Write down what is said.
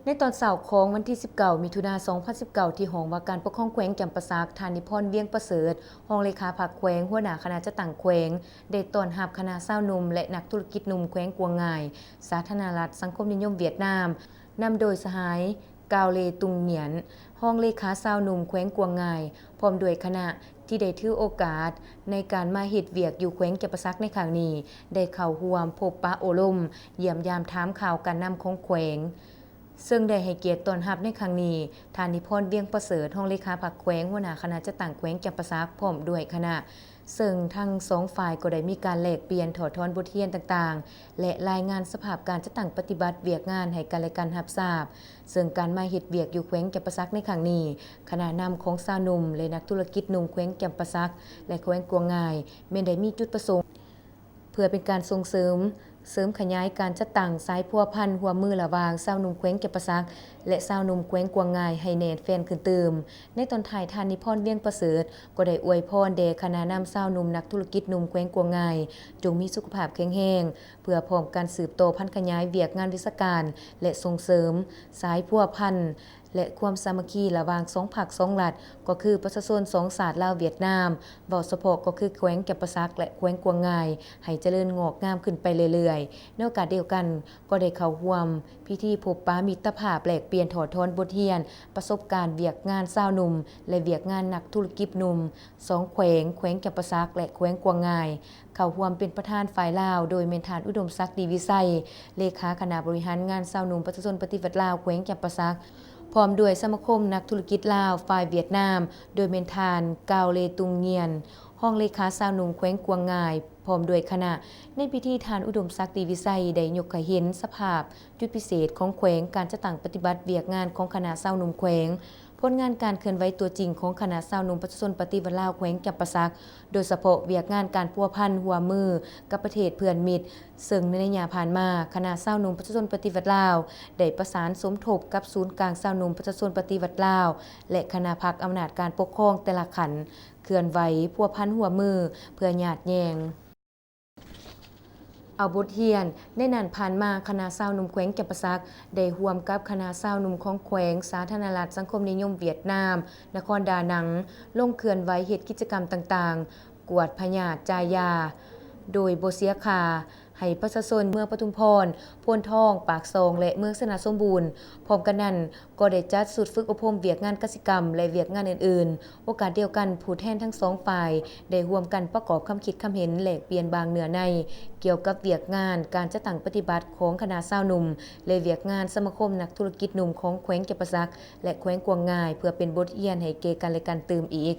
ในตอนเสาร์ของวันที่ 19 มิถุนายน 2019 ที่ห้องว่าการปกครองแขวงจำปาสัก ธานิพนธ์ เวียงประเสริฐห้องเลขาพรรคแขวงหัวหน้าคณะจัดตั้งแขวงได้ต้อนรับคณะชาวหนุ่มและนักธุรกิจหนุ่มแขวงกวางง่าย สาธารณรัฐสังคมนิยมเวียดนามนำโดยสหายกาวเลตุงเหนียนห้องเลขาชาวหนุ่มแขวงกวางง่ายพร้อมด้วยคณะที่ได้ถือโอกาสในการมาเฮ็ดเวียกอยู่แขวงจำปาสักในครั้งนี้ได้เข้าร่วมพบปะโอลมเยี่ยมยามถามข่าวการนำของแขวงซึ่งได้ให้เกียรติต้อนรับในครั้งนี้ธานิพนธ์ เวียงประเสริฐห้องเลขาพรรคแขวงหัวหน้าคณะจัดตั้งแขวงจำปาสักพร้อมด้วยคณะซึ่งทั้งสองฝ่ายก็ได้มีการแลกเปลี่ยนถอดถอนบทเรียนต่างๆและรายงานสภาพการจัดตั้งปฏิบัติเวียกงานให้กันและกันรับทราบซึ่งการมาเฮ็ดเวียกอยู่แขวงจำปาสักในครั้งนี้คณะนำของชาวหนุ่มและนักธุรกิจหนุ่มแขวงจำปาสักและแขวงกวางง่ายแม้นได้มีจุดประสงค์เพื่อเป็นการส่งเสริมขยายการจัดตั้งสายพัวพันหัวมือระหว่างชาวหนุ่มแขวงจำปาสักและชาวหนุ่มแขวงกวางง่ายให้แน่นแฟนขึ้นเติมในตอนท้ายธานิพนธ์ เวียงประเสริฐก็ได้อวยพรแด่คณะนำชาวหนุ่มนักธุรกิจหนุ่มแขวงกวางง่ายจงมีสุขภาพแข็งแรงเพื่อพร้อมการสืบโตพันธุ์ขยายเวียกงานวิชาการและส่งเสริมสายพัวพันและความสามัคคีระหว่าง2ภาค2รัฐก็คือประชาชน2ชาติลาวเวียดนามเว้าเฉพาะก็คือแขวงจำปาสักและแขวงกวางง่ายให้เจริญงอกงามขึ้นไปเรื่อยๆในโอกาสเดียวกันก็ได้เข้าร่วมพิธีพบปะมิตรภาพแลกเปลี่ยนถอดถอนบทเรียนประสบการณ์เวียกงานชาวหนุ่มและเวียกงานนักธุรกิจหนุ่ม2แขวงจำปาสักและแขวงกวางง่ายเข้าร่วมเป็นประธานฝ่ายลาวโดยเมนทานอุดมศักดิ์ดีวิไสเลขาคณะบริหารงานชาวหนุ่มประชาชนปฏิวัติลาวแขวงจำปาสักพร้อมด้วยสมาคมนักธุรกิจลาวฝ่ายเวียดนามโดยเมนทานกาวเลตุงเงียนห้องเลขาชาวหนุ่มแขวงกวางง่ายพร้อมด้วยคณะในพิธีทานอุดมศักดิ์ดีวิไสได้ยกให้เห็นสภาพจุดพิเศษของแขวงการจัดตั้งปฏิบัติเวียกงานของคณะชาวหนุ่มแขวงผลงานการเคลื่อนไหวตัวจริงของคณะชาวหนุ่มประชาชนปฏิวัติลาวแขวงจำปาสักโดยเฉพาะเวียกงานการพัวพันหัวมือกับประเทศเพื่อนมิตรซึ่งในระยะผ่านมาคณะชาวหนุ่มประชาชนปฏิวัติลาวได้ประสานสมทบกับศูนย์กลางชาวหนุ่มประชาชนปฏิวัติลาวและคณะพรรคอำนาจการปกครองแต่ละขันเคลื่อนไหวพัวพันหัวมือเพื่อญาติแยงเอาบทเรียนในนั้นผ่านมาคณะชาวหนุ่มแขวงจำปาสักได้ร่วมกับคณะชาวหนุ่มของแขวงสาธารณรัฐสังคมนิยมเวียดนามนครดานังลงเคลื่อนไหวเฮ็ดกิจกรรมต่างๆกวดพยาธิจ่ายยาโดยบ่เสียค่าให้ประชาชนเมืองปทุมพรโพนทองปากซองและเมืองสนาสมบูรณ์พร้อมกันนั้นก็ได้จัดสุดฝึกอบรมเวียกงานกสิกรรมและเวียกงานอื่นๆโอกาสเดียวกันผู้แทนทั้งสองฝ่ายได้ร่วมกันประกอบคำคิดคำเห็นแลกเปลี่ยนบางเนื้อในเกี่ยวกับเวียกงานการจัดตั้งปฏิบัติของคณะชาวหนุ่มและเวียกงานสมาคมนักธุรกิจหนุ่มของแขวงจำปาสักและแขวงกวางง่ายเพื่อเป็นบทเรียนให้แก่กันและกันเติมอีก